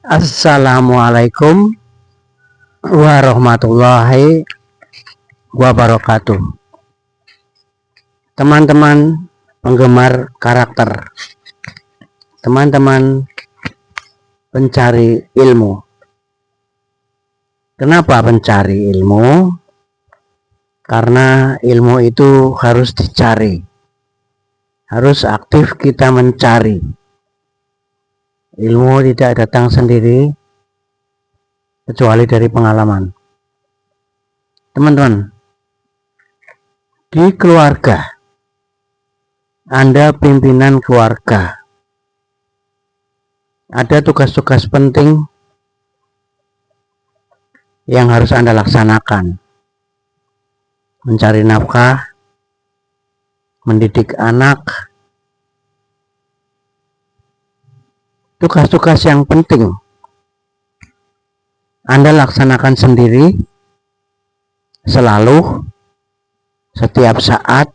Assalamualaikum warahmatullahi wabarakatuh. Teman-teman penggemar karakter, teman-teman pencari ilmu. Kenapa pencari ilmu? Karena ilmu itu harus dicari, harus aktif kita mencari. Ilmu tidak datang sendiri kecuali dari pengalaman. Teman-teman, di keluarga, Anda pimpinan keluarga, ada tugas-tugas penting yang harus Anda laksanakan. Mencari nafkah, mendidik anak, tugas-tugas yang penting Anda laksanakan sendiri, selalu, setiap saat,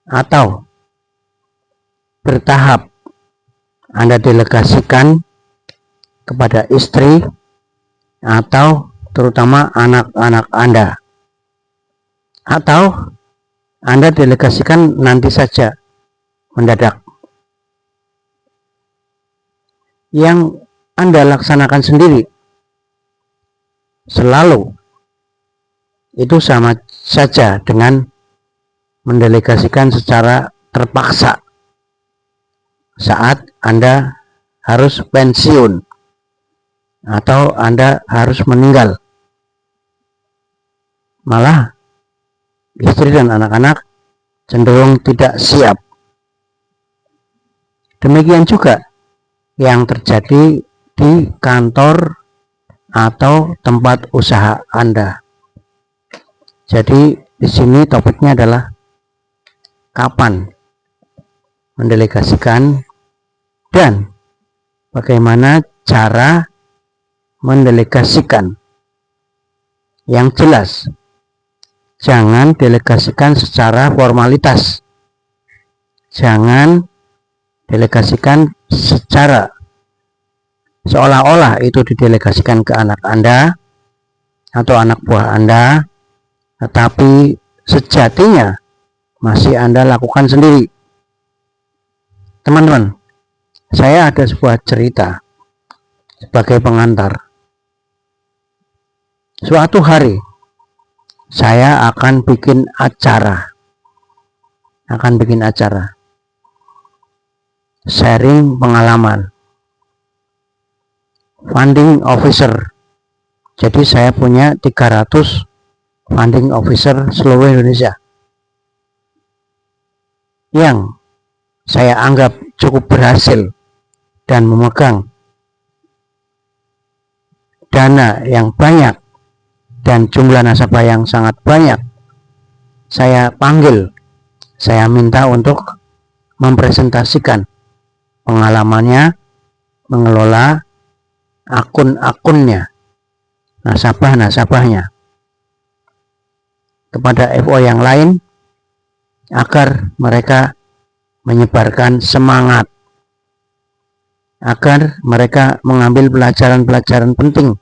atau bertahap Anda delegasikan kepada istri atau terutama anak-anak Anda, atau Anda delegasikan nanti saja mendadak. Yang Anda laksanakan sendiri selalu itu sama saja dengan mendelegasikan secara terpaksa saat Anda harus pensiun atau Anda harus meninggal. Malah istri dan anak-anak cenderung tidak siap. Demikian juga yang terjadi di kantor atau tempat usaha Anda. Jadi di sini topiknya adalah kapan mendelegasikan dan bagaimana cara mendelegasikan. Yang jelas, jangan delegasikan secara formalitas. Jangan delegasikan secara seolah-olah itu didelegasikan ke anak Anda atau anak buah Anda, tetapi sejatinya masih Anda lakukan sendiri. Teman-teman, saya ada sebuah cerita sebagai pengantar. Suatu hari saya akan bikin acara sharing pengalaman, funding officer. Jadi saya punya 300 funding officer seluruh Indonesia yang saya anggap cukup berhasil dan memegang dana yang banyak dan jumlah nasabah yang sangat banyak. Saya panggil, saya minta untuk mempresentasikan pengalamannya mengelola akun-akunnya, nasabah-nasabahnya kepada FO yang lain agar mereka menyebarkan semangat, agar mereka mengambil pelajaran-pelajaran penting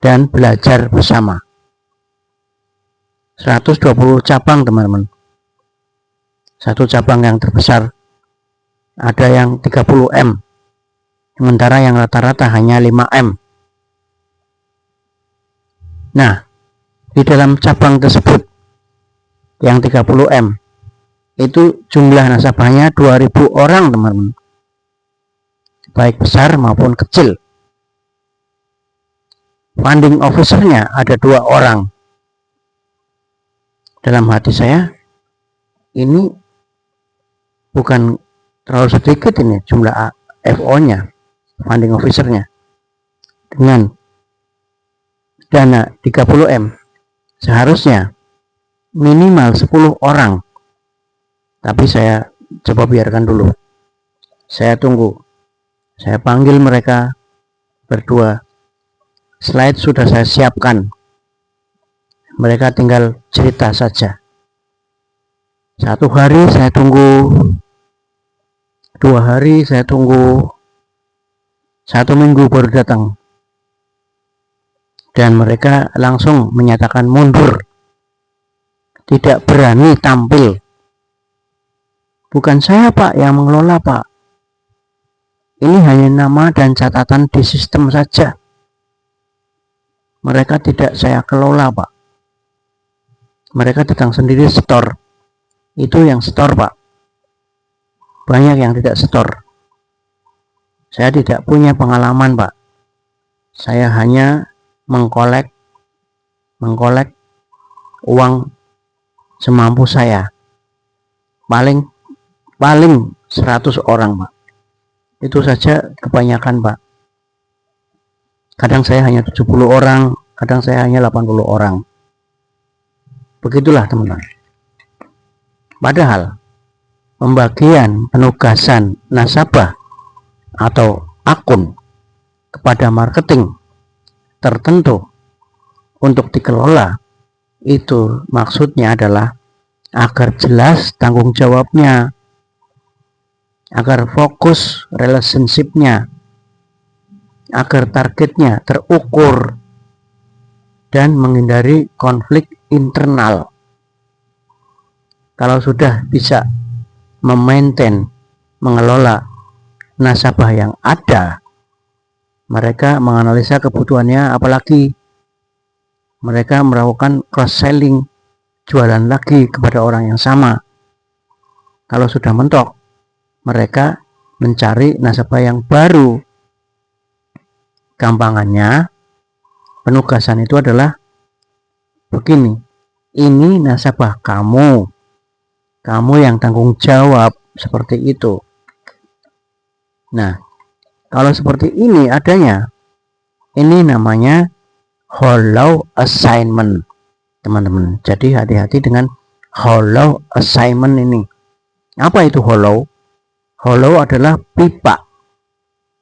dan belajar bersama. 120 cabang, teman-teman. Satu cabang yang terbesar ada yang 30 M, sementara yang rata-rata hanya 5 M. Nah, di dalam cabang tersebut yang 30 M itu jumlah nasabahnya 2000 orang, teman-teman, baik besar maupun kecil. Funding officernya ada 2 orang. Dalam hati saya, ini bukan terlalu sedikit ini jumlah FO-nya, funding officernya, dengan dana 30 M. Seharusnya minimal 10 orang. Tapi saya coba biarkan dulu. Saya tunggu. Saya panggil mereka berdua. Slide sudah saya siapkan. Mereka tinggal cerita saja. 1 hari saya tunggu, 2 hari saya tunggu, 1 minggu baru datang. Dan mereka langsung menyatakan mundur. Tidak berani tampil. Bukan saya Pak yang mengelola Pak. Ini hanya nama dan catatan di sistem saja. Mereka tidak saya kelola Pak. Mereka datang sendiri store. Itu yang store Pak. Banyak yang tidak store. Saya tidak punya pengalaman Pak. Saya hanya mengkolek uang semampu saya. Paling 100 orang Pak. Itu saja kebanyakan Pak. Kadang saya hanya 70 orang, kadang saya hanya 80 orang. Begitulah teman-teman. Padahal pembagian penugasan nasabah atau akun kepada marketing tertentu untuk dikelola, itu maksudnya adalah agar jelas tanggung jawabnya, agar fokus relationship-nya, agar targetnya terukur, dan menghindari konflik internal. Kalau sudah bisa memaintain, mengelola nasabah yang ada, mereka menganalisa kebutuhannya, apalagi mereka melakukan cross selling, jualan lagi kepada orang yang sama. Kalau sudah mentok, mereka mencari nasabah yang baru. Gampangannya, penugasan itu adalah begini, ini nasabah kamu yang tanggung jawab, seperti itu. Nah, kalau seperti ini adanya, ini namanya hollow assignment, teman-teman. Jadi hati-hati dengan hollow assignment ini. Apa itu hollow? Hollow adalah pipa,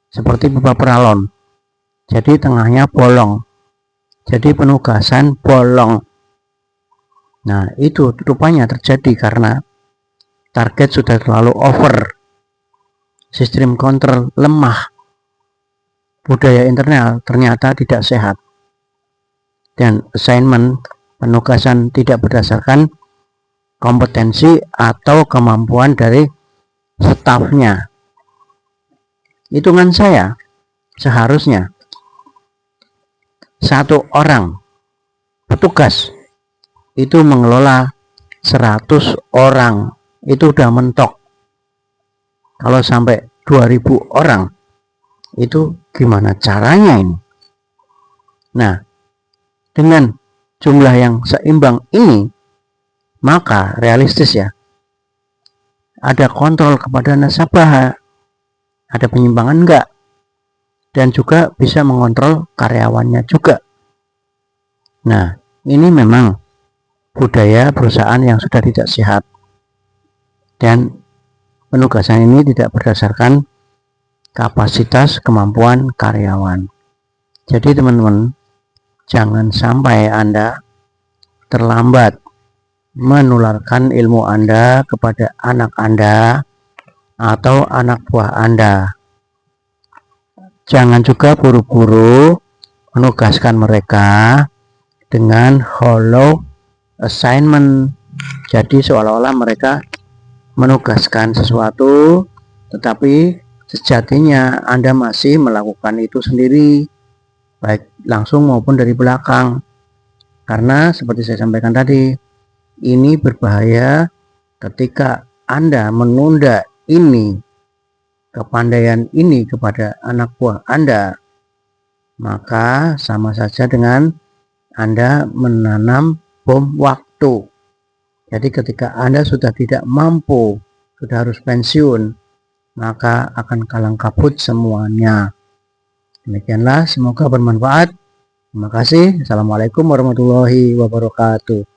seperti pipa peralon. Jadi tengahnya bolong. Jadi penugasan bolong. Nah, itu rupanya terjadi karena target sudah terlalu over. Sistem kontrol lemah. Budaya internal ternyata tidak sehat. Dan assignment, penugasan tidak berdasarkan kompetensi atau kemampuan dari stafnya. Hitungan saya, seharusnya 1 orang petugas itu mengelola 100 orang. Itu udah mentok. Kalau sampai 2000 orang, itu gimana caranya ini? Nah, dengan jumlah yang seimbang ini, maka realistis ya, ada kontrol kepada nasabah, ada penyimpangan enggak, dan juga bisa mengontrol karyawannya juga. Nah, ini memang budaya perusahaan yang sudah tidak sehat, dan penugasan ini tidak berdasarkan kapasitas kemampuan karyawan. Jadi teman-teman, jangan sampai Anda terlambat menularkan ilmu Anda kepada anak Anda atau anak buah Anda. Jangan juga buru-buru menugaskan mereka dengan hollow assignment. Jadi seolah-olah mereka menugaskan sesuatu, tetapi sejatinya Anda masih melakukan itu sendiri, baik langsung maupun dari belakang. Karena seperti saya sampaikan tadi, ini berbahaya ketika Anda menunda ini, kepandaian ini kepada anak buah Anda, maka sama saja dengan Anda menanam bom waktu. Jadi ketika Anda sudah tidak mampu, sudah harus pensiun, maka akan kalang kabut semuanya. Demikianlah, semoga bermanfaat. Terima kasih. Assalamualaikum warahmatullahi wabarakatuh.